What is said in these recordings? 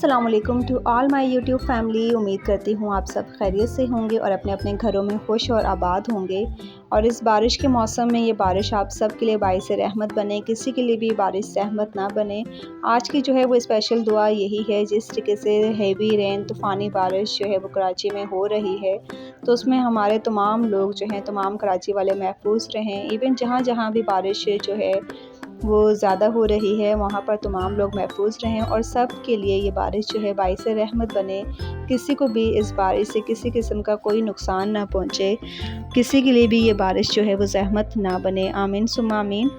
अस्सलाम वालेकुम to all my YouTube family. उम्मीद करती हूँ आप सब खैरियत से होंगे और अपने अपने घरों में खुश और आबाद होंगे। और इस बारिश के मौसम में ये बारिश आप सब के लिए बाइस रहमत बने, किसी के लिए भी बारिश रहमत ना बने। आज की जो है वो स्पेशल दुआ यही है। जिस तरीके से हेवी रेन तूफ़ानी बारिश जो है वो कराची में हो रही है, तो उसमें हमारे तमाम लोग जो हैं, तमाम कराची वाले महफूज रहें। इवन जहाँ जहाँ भी बारिश जो है वो ज़्यादा हो रही है, वहाँ पर तमाम लोग महफूज रहें और सब के लिए ये बारिश जो है बाइस रहमत बने। किसी को भी इस बारिश से किसी किस्म का कोई नुकसान ना पहुँचे, किसी के लिए भी ये बारिश जो है वो ज़हमत ना बने। आमीन सुम्मा आमीन।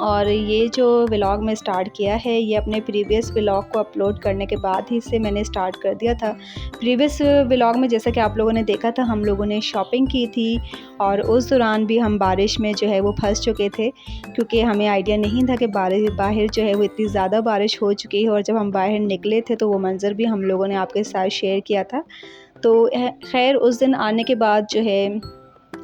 और ये जो व्लॉग मैं स्टार्ट किया है, ये अपने प्रीवियस व्लॉग को अपलोड करने के बाद ही से मैंने स्टार्ट कर दिया था। प्रीवियस व्लॉग में जैसा कि आप लोगों ने देखा था, हम लोगों ने शॉपिंग की थी और उस दौरान भी हम बारिश में जो है वो फंस चुके थे, क्योंकि हमें आइडिया नहीं था कि बाहर जो है वो इतनी ज़्यादा बारिश हो चुकी है। और जब हम बाहर निकले थे तो वो मंज़र भी हम लोगों ने आपके साथ शेयर किया था। तो खैर उस दिन आने के बाद जो है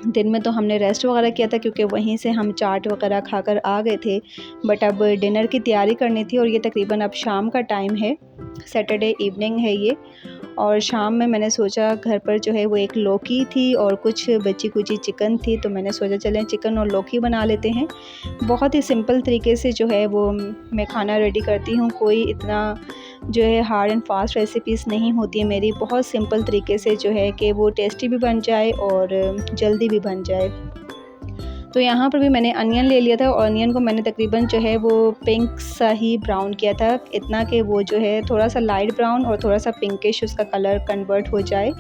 दिन में तो हमने रेस्ट वगैरह किया था, क्योंकि वहीं से हम चाट वगैरह खाकर आ गए थे। बट अब डिनर की तैयारी करनी थी और ये तकरीबन अब शाम का टाइम है, सैटरडे इवनिंग है ये। और शाम में मैंने सोचा, घर पर जो है वो एक लौकी थी और कुछ बची कुची चिकन थी, तो मैंने सोचा चलें चिकन और लौकी बना लेते हैं। बहुत ही सिंपल तरीके से जो है वो मैं खाना रेडी करती हूँ। कोई इतना जो है हार्ड एंड फास्ट रेसिपीज़ नहीं होती है मेरी। बहुत सिंपल तरीके से जो है कि वो टेस्टी भी बन जाए और जल्दी भी बन जाए। तो यहाँ पर भी मैंने अनियन ले लिया था और अनियन को मैंने तकरीबन जो है वो पिंक सा ही ब्राउन किया था, इतना कि वो जो है थोड़ा सा लाइट ब्राउन और थोड़ा सा पिंकिश उसका कलर कन्वर्ट हो जाए।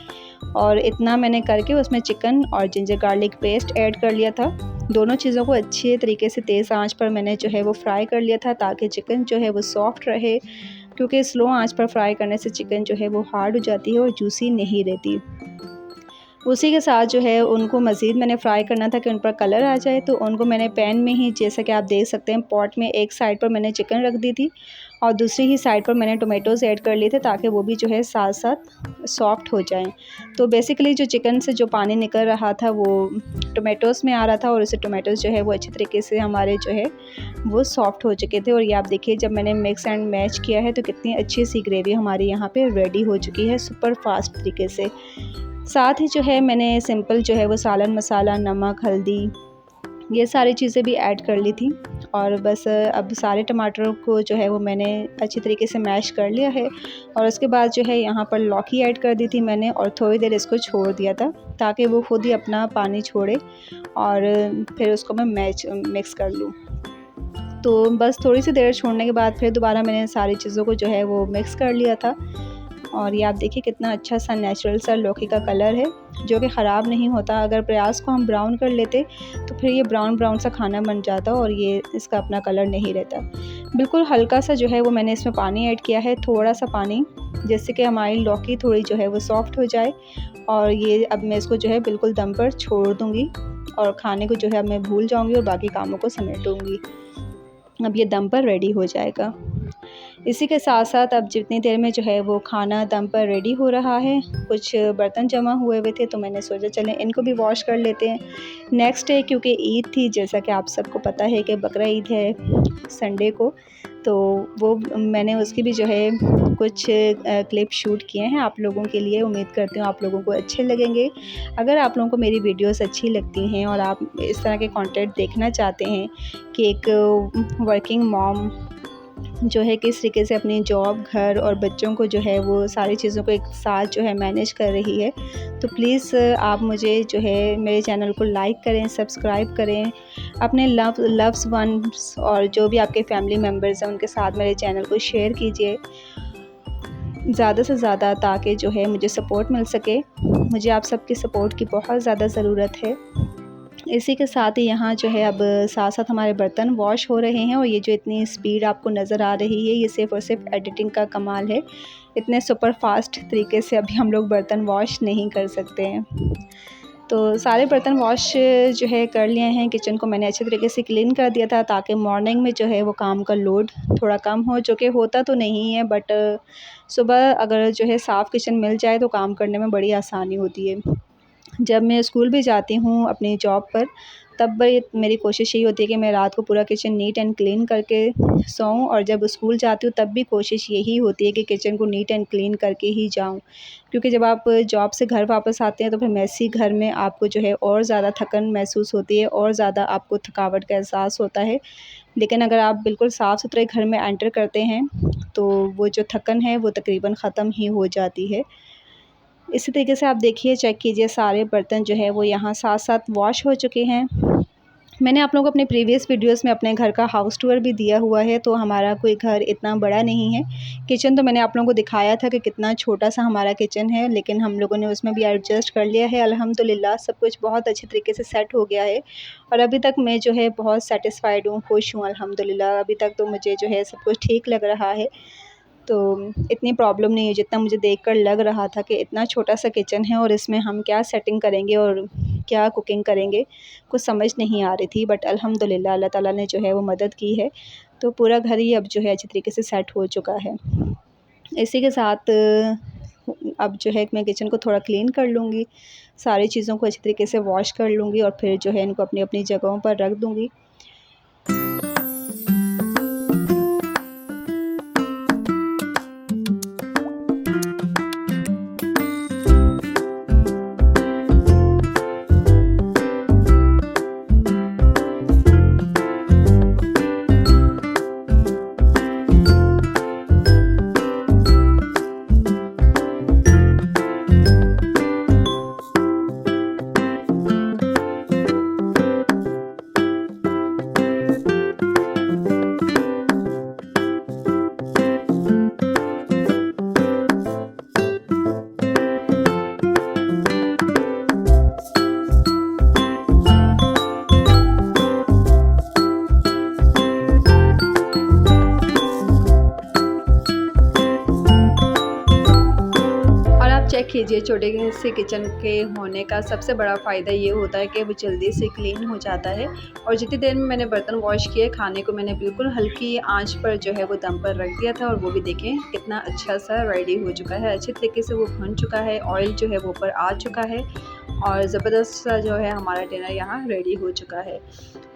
और इतना मैंने करके उसमें चिकन और जिंजर गार्लिक पेस्ट ऐड कर लिया था। दोनों चीज़ों को अच्छे तरीके से तेज़ आंच पर मैंने जो है वो फ्राई कर लिया था, ताकि चिकन जो है वो सॉफ्ट रहे, क्योंकि स्लो आंच पर फ्राई करने से चिकन जो है वो हार्ड हो जाती है और जूसी नहीं रहती। उसी के साथ जो है उनको मज़ीद मैंने फ्राई करना था कि उन पर कलर आ जाए। तो उनको मैंने पैन में ही, जैसा कि आप देख सकते हैं, पॉट में एक साइड पर मैंने चिकन रख दी थी और दूसरी ही साइड पर मैंने टोमेटोज़ ऐड कर लिए थे, ताकि वो भी जो है साथ साथ सॉफ्ट हो जाएं। तो बेसिकली जो चिकन से जो पानी निकल रहा था वो टोमेटोज़ में आ रहा था और उससे टोमेटोज़ जो है वो अच्छे तरीके से हमारे जो है वो सॉफ्ट हो चुके थे। और ये आप देखिए, जब मैंने मिक्स एंड मैच किया है तो कितनी अच्छी सी ग्रेवी हमारी यहाँ पे रेडी हो चुकी है, सुपर फास्ट तरीके से। साथ ही जो है मैंने सिंपल जो है वो सालन मसाला, नमक, हल्दी, ये सारी चीज़ें भी ऐड कर ली थी। और बस अब सारे टमाटरों को जो है वो मैंने अच्छी तरीके से मैश कर लिया है। और उसके बाद जो है यहाँ पर लौकी ऐड कर दी थी मैंने और थोड़ी देर इसको छोड़ दिया था, ताकि वो खुद ही अपना पानी छोड़े और फिर उसको मैं मिक्स कर लूँ। तो बस थोड़ी सी देर छोड़ने के बाद फिर दोबारा मैंने सारी चीज़ों को जो है वो मिक्स कर लिया था। और ये आप देखिए कितना अच्छा सा नेचुरल सा लौकी का कलर है, जो कि ख़राब नहीं होता। अगर प्याज को हम ब्राउन कर लेते तो फिर ये ब्राउन ब्राउन सा खाना बन जाता और ये इसका अपना कलर नहीं रहता। बिल्कुल हल्का सा जो है वो मैंने इसमें पानी ऐड किया है, थोड़ा सा पानी, जिससे कि हमारी लौकी थोड़ी जो है वो सॉफ्ट हो जाए। और ये अब मैं इसको जो है बिल्कुल दम पर छोड़ दूँगी और खाने को जो है अब मैं भूल जाऊँगी और बाकी कामों को समेटूँगी। अब ये दम पर रेडी हो जाएगा। इसी के साथ साथ अब जितनी देर में जो है वो खाना दम पर रेडी हो रहा है, कुछ बर्तन जमा हुए हुए थे तो मैंने सोचा चलें इनको भी वॉश कर लेते हैं। नेक्स्ट डे क्योंकि ईद थी, जैसा कि आप सबको पता है कि बकरा ईद है संडे को, तो वो मैंने उसकी भी जो है कुछ क्लिप शूट किए हैं आप लोगों के लिए। उम्मीद करती हूँ आप लोगों को अच्छे लगेंगे। अगर आप लोगों को मेरी वीडियोस अच्छी लगती हैं और आप इस तरह के कंटेंट देखना चाहते हैं कि एक वर्किंग मॉम जो है किस तरीके से अपनी जॉब, घर और बच्चों को जो है वो सारी चीज़ों को एक साथ जो है मैनेज कर रही है, तो प्लीज़ आप मुझे जो है मेरे चैनल को लाइक करें, सब्सक्राइब करें, अपने लव्स वंस और जो भी आपके फैमिली मेम्बर्स हैं उनके साथ मेरे चैनल को शेयर कीजिए ज़्यादा से ज़्यादा, ताकि जो है मुझे सपोर्ट मिल सके। मुझे आप सबकी सपोर्ट की बहुत ज़्यादा ज़रूरत है। इसी के साथ ही यहाँ जो है अब साथ साथ हमारे बर्तन वॉश हो रहे हैं। और ये जो इतनी स्पीड आपको नज़र आ रही है, ये सिर्फ़ और सिर्फ एडिटिंग का कमाल है। इतने सुपर फास्ट तरीके से अभी हम लोग बर्तन वॉश नहीं कर सकते हैं। तो सारे बर्तन वॉश जो है कर लिए हैं। किचन को मैंने अच्छे तरीके से क्लीन कर दिया था, ताकि मॉर्निंग में जो है वो काम का लोड थोड़ा कम हो, जो कि होता तो नहीं है, बट सुबह अगर जो है साफ़ किचन मिल जाए तो काम करने में बड़ी आसानी होती है। जब मैं स्कूल भी जाती हूँ अपनी जॉब पर, तब भी मेरी कोशिश यही होती है कि मैं रात को पूरा किचन नीट एंड क्लीन करके सोऊं, और जब स्कूल जाती हूँ तब भी कोशिश यही होती है कि किचन को नीट एंड क्लीन करके ही जाऊं, क्योंकि जब आप जॉब से घर वापस आते हैं तो फिर मैसी घर में आपको जो है और ज़्यादा थकन महसूस होती है और ज़्यादा आपको थकावट का एहसास होता है। लेकिन अगर आप बिल्कुल साफ़ सुथरे घर में एंटर करते हैं तो वो जो थकन है वो तकरीबन ख़त्म ही हो जाती है। इसी तरीके से आप देखिए, चेक कीजिए, सारे बर्तन जो है वो यहाँ साथ-साथ वॉश हो चुके हैं। मैंने आप लोगों को अपने प्रीवियस वीडियोस में अपने घर का हाउस टूर भी दिया हुआ है, तो हमारा कोई घर इतना बड़ा नहीं है। किचन तो मैंने आप लोगों को दिखाया था कि कितना छोटा-सा हमारा किचन है, लेकिन हम लोगों ने उसमें भी एडजस्ट कर लिया है। अल्हम्दुलिल्लाह सब कुछ बहुत अच्छे तरीके से सेट हो गया है और अभी तक मैं जो है बहुत सैटिस्फाइड हूँ, खुश हूँ अल्हम्दुलिल्लाह। अभी तक तो मुझे जो है सब कुछ ठीक लग रहा है। तो इतनी प्रॉब्लम नहीं है जितना मुझे देखकर लग रहा था कि इतना छोटा-सा किचन है और इसमें हम क्या सेटिंग करेंगे और क्या कुकिंग करेंगे, कुछ समझ नहीं आ रही थी। बट अल्हम्दुलिल्लाह अल्लाह ताला ने जो है वो मदद की है, तो पूरा घर ही अब जो है अच्छी तरीके से सेट हो चुका है। इसी के साथ अब जो है मैं किचन को थोड़ा क्लीन कर लूँगी, सारी चीज़ों को अच्छी तरीके से वॉश कर लूँगी और फिर जो है इनको अपनी-अपनी जगहों पर रख दूँगी। चेक कीजिए, छोटे से किचन के होने का सबसे बड़ा फ़ायदा ये होता है कि वो जल्दी से क्लीन हो जाता है। और जितनी देर में मैंने बर्तन वॉश किए, खाने को मैंने बिल्कुल हल्की आंच पर जो है वो दम पर रख दिया था और वो भी देखें कितना अच्छा सा रेडी हो चुका है, अच्छे तरीके से वो भुन चुका है, ऑयल जो है वो ऊपर आ चुका है और ज़बरदस्त सा जो है हमारा डिनर यहाँ रेडी हो चुका है।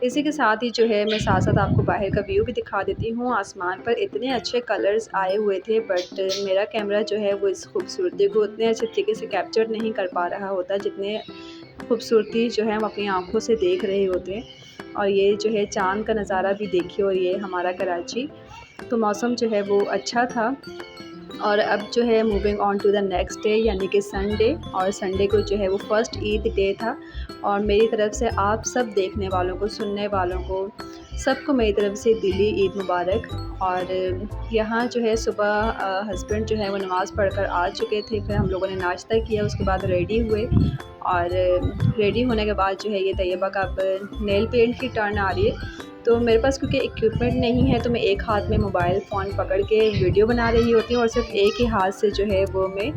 इसी के साथ ही जो है मैं साथ-साथ आपको बाहर का व्यू भी दिखा देती हूँ। आसमान पर इतने अच्छे कलर्स आए हुए थे, बट मेरा कैमरा जो है वो इस खूबसूरती को उतने अच्छे तरीके से कैप्चर नहीं कर पा रहा होता जितने खूबसूरती जो है हम अपनी आँखों से देख रहे होते हैं। और ये जो है चाँद का नज़ारा भी देखिए, और ये हमारा कराची, तो मौसम जो है वो अच्छा था। और अब जो है moving on to the next day यानी कि संडे, और संडे को जो है वो फर्स्ट ईद डे था। और मेरी तरफ़ से आप सब देखने वालों को, सुनने वालों को, सबको मेरी तरफ़ से दिली ईद मुबारक। और यहाँ जो है सुबह हस्बैंड जो है वो नमाज़ पढ़कर आ चुके थे, फिर हम लोगों ने नाश्ता किया, उसके बाद रेडी हुए। और रेडी होने के बाद जो है ये तैयबा का अब नेल पेंट की टर्न आ रही है। तो मेरे पास क्योंकि इक्विपमेंट नहीं है तो मैं एक हाथ में मोबाइल फ़ोन पकड़ के वीडियो बना रही होती हूँ और सिर्फ एक ही हाथ से जो है वो मैं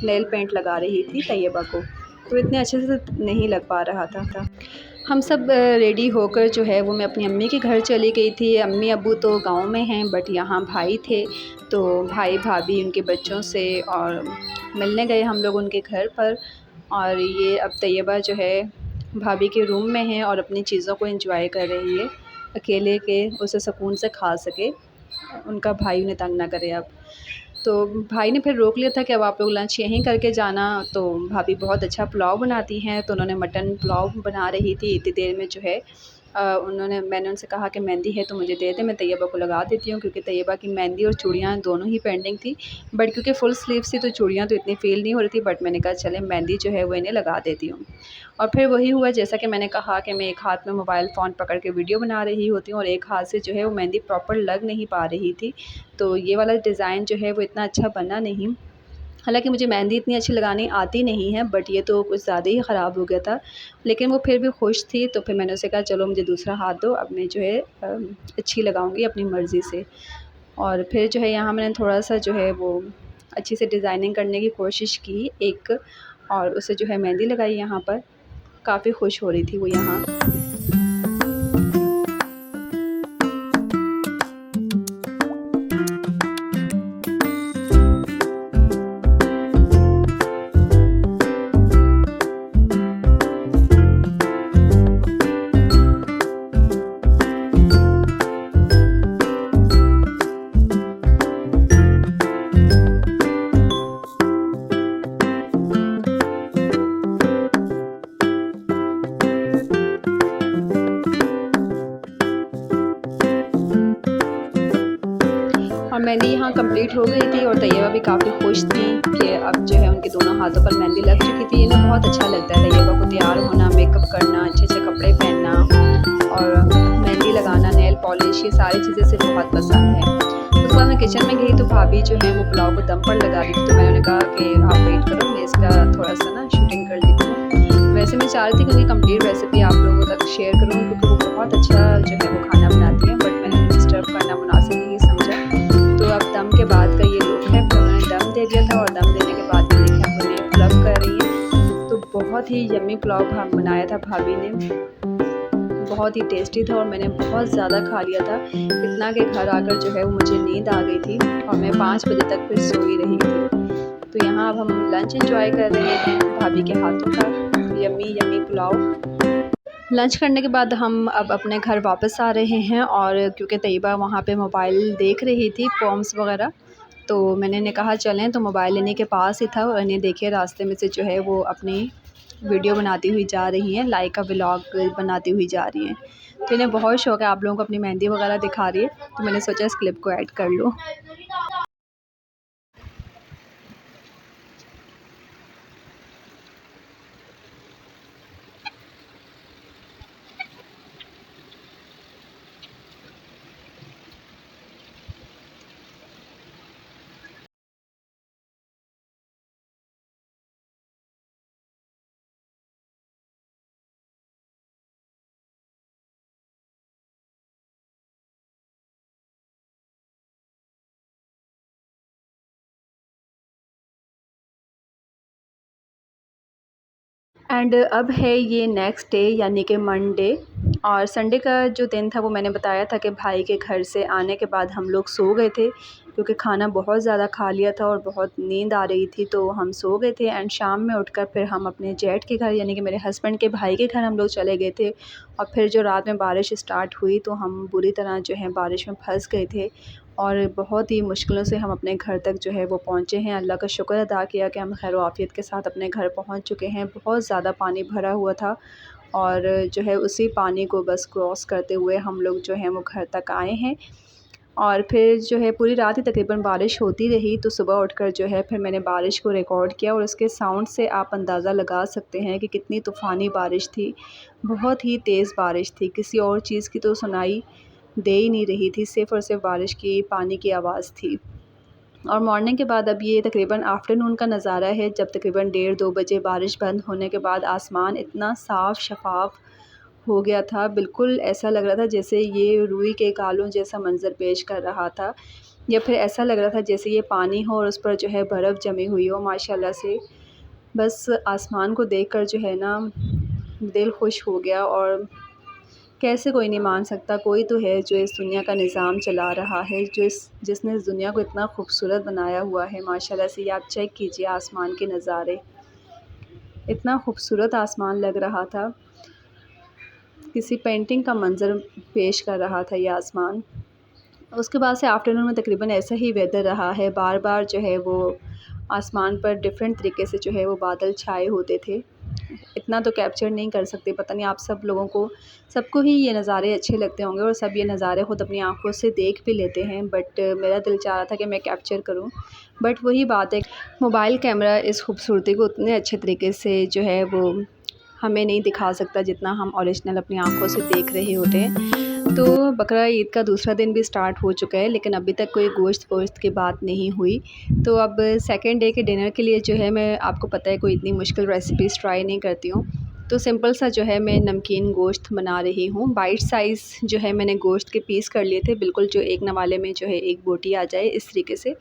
नेल पेंट लगा रही थी तैयबा को, तो इतने अच्छे से नहीं लग पा रहा था। हम सब रेडी होकर जो है वो मैं अपनी अम्मी के घर चली गई थी। अम्मी अब्बू तो गांव में हैं, बट यहाँ भाई थे, तो भाई भाभी उनके बच्चों से और मिलने गए हम लोग उनके घर पर। और ये अब तैयबा जो है भाभी के रूम में है और अपनी चीज़ों को एंजॉय कर रही है अकेले, के उसे सुकून से खा सके, उनका भाई उन्हें तंग ना करे अब। तो भाई ने फिर रोक लिया था कि अब आप लोग लंच यहीं करके जाना। तो भाभी बहुत अच्छा पुलाव बनाती हैं, तो उन्होंने मटन पुलाव बना रही थी। इतनी देर में जो है मैंने उनसे कहा कि मेहंदी है तो मुझे दे दे, मैं तैयबा को लगा देती हूँ, क्योंकि तैयबा की मेहंदी और चूड़ियाँ दोनों ही पेंडिंग थी। बट क्योंकि फुल स्लीव्स थी तो चूड़ियाँ तो इतनी फ़ील नहीं हो रही थी, बट मैंने कहा चले मेहंदी जो है वो इन्हें लगा देती हूँ। और फिर वही हुआ जैसा कि मैंने कहा कि मैं एक हाथ में मोबाइल फ़ोन पकड़ के वीडियो बना रही होती हूँ और एक हाथ से जो है वो मेहंदी प्रॉपर लग नहीं पा रही थी। तो ये वाला डिज़ाइन जो है वो इतना अच्छा बना नहीं। हालाँकि मुझे मेहंदी इतनी अच्छी लगानी आती नहीं है, बट ये तो कुछ ज़्यादा ही ख़राब हो गया था। लेकिन वो फिर भी खुश थी, तो फिर मैंने उसे कहा चलो मुझे दूसरा हाथ दो, अब मैं जो है अच्छी लगाऊँगी अपनी मर्ज़ी से। और फिर जो है यहाँ मैंने थोड़ा-सा जो है वो अच्छी से डिज़ाइनिंग करने की कोशिश की एक, और उसे जो है मेहंदी लगाई यहाँ पर। काफ़ी खुश हो रही थी वो यहाँ। मेहंदी यहाँ कंप्लीट हो गई थी और तैयबा भी काफ़ी खुश थी कि अब जो है उनके दोनों हाथों पर मेहंदी लग चुकी थी। इन्हें बहुत अच्छा लगता है तैयबा को तैयार होना, मेकअप करना, अच्छे अच्छे कपड़े पहनना और मेहंदी लगाना, नेल पॉलिश, ये सारी चीज़ें से बहुत पसंद है। उसके बाद मैं किचन में गई तो भाभी जो है वो पुलाव को दम पर लगा दी थी, तो मैंने उन्हें कहा कि आप वेट करो, मैं इसका थोड़ा सा ना शूटिंग कर लेती हूँ। वैसे मैं चाह रही थी कि उनकी कंप्लीट रेसिपी आप लोगों तक शेयर करूँ क्योंकि वो बहुत अच्छा जो है वो खाना बनाती है, बट मैंने उन्हें डिस्टर्ब करना मुनासिब नहीं समझा। तो अब दम के बाद का ये लुक है। फिर उन्होंने दम दे दिया था और दम देने के बाद ये देखिए हम उन्हें पुलाव कर रही हैं। तो बहुत ही यम्मी पुलाव बनाया था भाभी ने, बहुत ही टेस्टी था और मैंने बहुत ज़्यादा खा लिया था, इतना कि घर आकर जो है वो मुझे नींद आ गई थी और मैं 5 बजे तक फिर सोई रही थी। तो यहाँ अब हम लंच एंजॉय कर रहे हैं भाभी के हाथों का यम्मी यम्मी पुलाव। लंच करने के बाद हम अब अपने घर वापस आ रहे हैं और क्योंकि तैयबा वहाँ पे मोबाइल देख रही थी, पोम्स वगैरह, तो मैंने इन्हें कहा चलें, तो मोबाइल इन्हीं के पास ही था और इन्हें देखिए रास्ते में से जो है वो अपनी वीडियो बनाती हुई जा रही हैं, लाइक का व्लॉग बनाती हुई जा रही हैं। तो इन्हें बहुत शौक़ है, आप लोगों को अपनी मेहंदी वगैरह दिखा रही है, तो मैंने सोचा इस क्लिप को ऐड कर लूँ। एंड अब है ये नेक्स्ट डे यानी कि मंडे, और संडे का जो दिन था वो मैंने बताया था कि भाई के घर से आने के बाद हम लोग सो गए थे क्योंकि खाना बहुत ज़्यादा खा लिया था और बहुत नींद आ रही थी, तो हम सो गए थे। एंड शाम में उठकर फिर हम अपने जेठ के घर यानी कि मेरे हस्बैंड के भाई के घर हम लोग चले गए थे और फिर जो रात में बारिश स्टार्ट हुई तो हम बुरी तरह जो है बारिश में फंस गए थे और बहुत ही मुश्किलों से हम अपने घर तक जो है वो पहुँचे हैं। अल्लाह का शुक्र अदा किया कि हम खैर आफ़ियत के साथ अपने घर पहुँच चुके हैं। बहुत ज़्यादा पानी भरा हुआ था और जो है उसी पानी को बस क्रॉस करते हुए हम लोग जो हैं वो घर तक आए हैं। और फिर जो है पूरी रात ही तकरीबन बारिश होती रही, तो सुबह उठकर जो है फिर मैंने बारिश को रिकॉर्ड किया और उसके साउंड से आप अंदाज़ा लगा सकते हैं कि कितनी तूफ़ानी बारिश थी। बहुत ही तेज़ बारिश थी, किसी और चीज़ की तो सुनाई दे ही नहीं रही थी, सिर्फ़ और सिर्फ बारिश की पानी की आवाज़ थी। और मॉर्निंग के बाद अब ये तकरीबन आफ्टरनून का नज़ारा है, जब तकरीबन 1:30-2 बजे बारिश बंद होने के बाद आसमान इतना साफ़ शफ़ाफ़ हो गया था, बिल्कुल ऐसा लग रहा था जैसे ये रुई के गालों जैसा मंज़र पेश कर रहा था, या फिर ऐसा लग रहा था जैसे ये पानी हो और उस पर जो है बर्फ़ जमी हुई हो माशाल्लाह से। बस आसमान को देखकर जो है ना दिल खुश हो गया। और कैसे कोई नहीं मान सकता, कोई तो है जो इस दुनिया का निज़ाम चला रहा है, जिसने इस दुनिया को इतना खूबसूरत बनाया हुआ है माशाल्लाह से। ये आप चेक कीजिए आसमान के नज़ारे, इतना खूबसूरत आसमान लग रहा था, किसी पेंटिंग का मंज़र पेश कर रहा था ये आसमान। उसके बाद से आफ्टरनून में तकरीबन ऐसा ही वेदर रहा है, बार बार जो है वो आसमान पर डिफरेंट तरीके से जो है वो बादल छाए होते थे। इतना तो कैप्चर नहीं कर सकते, पता नहीं आप सब लोगों को, सबको ही ये नज़ारे अच्छे लगते होंगे और सब ये नज़ारे ख़ुद अपनी आँखों से देख भी लेते हैं, बट मेरा दिल चाह रहा था कि मैं कैप्चर करूं। बट वही बात है, मोबाइल कैमरा इस खूबसूरती को उतने अच्छे तरीके से जो है वो हमें नहीं दिखा सकता जितना हम ओरिजिनल अपनी आँखों से देख रहे होते हैं। तो बकरा ईद का दूसरा दिन भी स्टार्ट हो चुका है, लेकिन अभी तक कोई गोश्त वोश्त की बात नहीं हुई। तो अब सेकंड डे के डिनर के लिए जो है, मैं आपको पता है कोई इतनी मुश्किल रेसिपीज़ ट्राई नहीं करती हूँ, तो सिंपल सा जो है मैं नमकीन गोश्त बना रही हूँ। बाइट साइज़ जो है मैंने गोश्त के पीस कर लिए थे, बिल्कुल जो एक नवाले में जो है एक बोटी आ जाए इस तरीके से।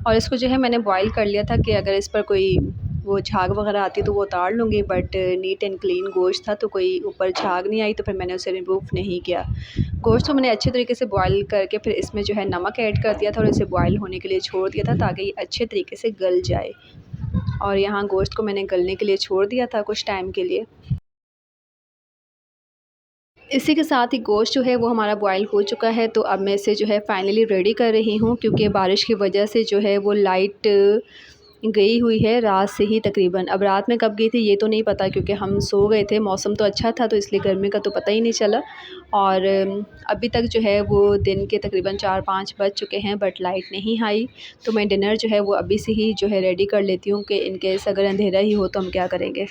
और इसको जो है मैंने बॉयल कर लिया था कि अगर इस पर कोई वो झाग वगैरह आती तो वो उतार लूँगी, बट नीट एंड क्लीन गोश्त था तो कोई ऊपर झाग नहीं आई, तो फिर मैंने उसे रिमूव नहीं किया। गोश्त को मैंने अच्छे तरीके से बॉयल करके फिर इसमें जो है नमक ऐड कर दिया था और इसे बॉयल होने के लिए छोड़ दिया था ताकि ये अच्छे तरीके से गल जाए। और यहाँ गोश्त को मैंने गलने के लिए छोड़ दिया था कुछ टाइम के लिए। इसी के साथ ही गोश्त जो है वो हमारा बॉयल हो चुका है, तो अब मैं इसे जो है फाइनली रेडी कर रही हूँ, क्योंकि बारिश की वजह से जो है वो लाइट गई हुई है रात से ही तकरीबन। अब रात में कब गई थी ये तो नहीं पता, क्योंकि हम सो गए थे, मौसम तो अच्छा था तो इसलिए गर्मी का तो पता ही नहीं चला। और अभी तक जो है वो दिन के तकरीबन 4-5 बज चुके हैं, बट लाइट नहीं आई। तो मैं डिनर जो है वो अभी से ही जो है रेडी कर लेती हूँ कि इन केस अगर अंधेरा ही हो तो हम क्या करेंगे।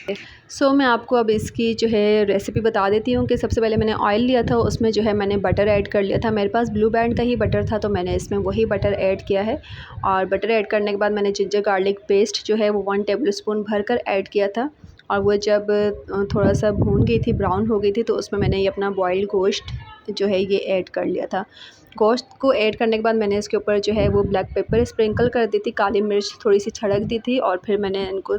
मैं आपको अब इसकी जो है रेसिपी बता देती हूँ कि सबसे पहले मैंने ऑयल लिया था, उसमें जो है मैंने बटर ऐड कर लिया था। मेरे पास ब्लू बैंड का ही बटर था तो मैंने इसमें वही बटर ऐड किया है। और बटर ऐड करने के बाद मैंने जिंजर गार्लिक पेस्ट जो है वो 1 टेबलस्पून भर कर ऐड किया था। और वो जब थोड़ा सा भून गई थी, ब्राउन हो गई थी, तो उसमें मैंने ये अपना बॉइल्ड गोश्त जो है ये ऐड कर लिया था। गोश्त को ऐड करने के बाद मैंने इसके ऊपर जो है वो ब्लैक पेपर स्प्रिंकल कर दी थी, काली मिर्च थोड़ी सी छिड़क दी थी, और फिर मैंने इनको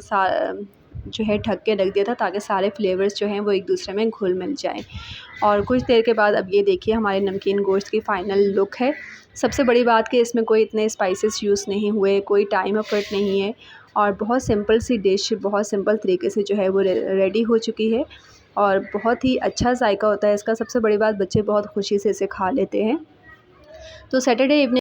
जो है ढक के रख दिया था ताकि सारे फ्लेवर्स जो हैं वो एक दूसरे में घुल मिल जाएं। और कुछ देर के बाद अब ये देखिए हमारे नमकीन गोश्त की फ़ाइनल लुक है। सबसे बड़ी बात कि इसमें कोई इतने स्पाइसेस यूज़ नहीं हुए, कोई टाइम एफर्ट नहीं है, और बहुत सिंपल सी डिश बहुत सिंपल तरीके से जो है वो रेडी हो चुकी है। और बहुत ही अच्छा जायका होता है इसका। सबसे बड़ी बात, बच्चे बहुत खुशी से इसे खा लेते हैं। तो सैटरडे इवनिंग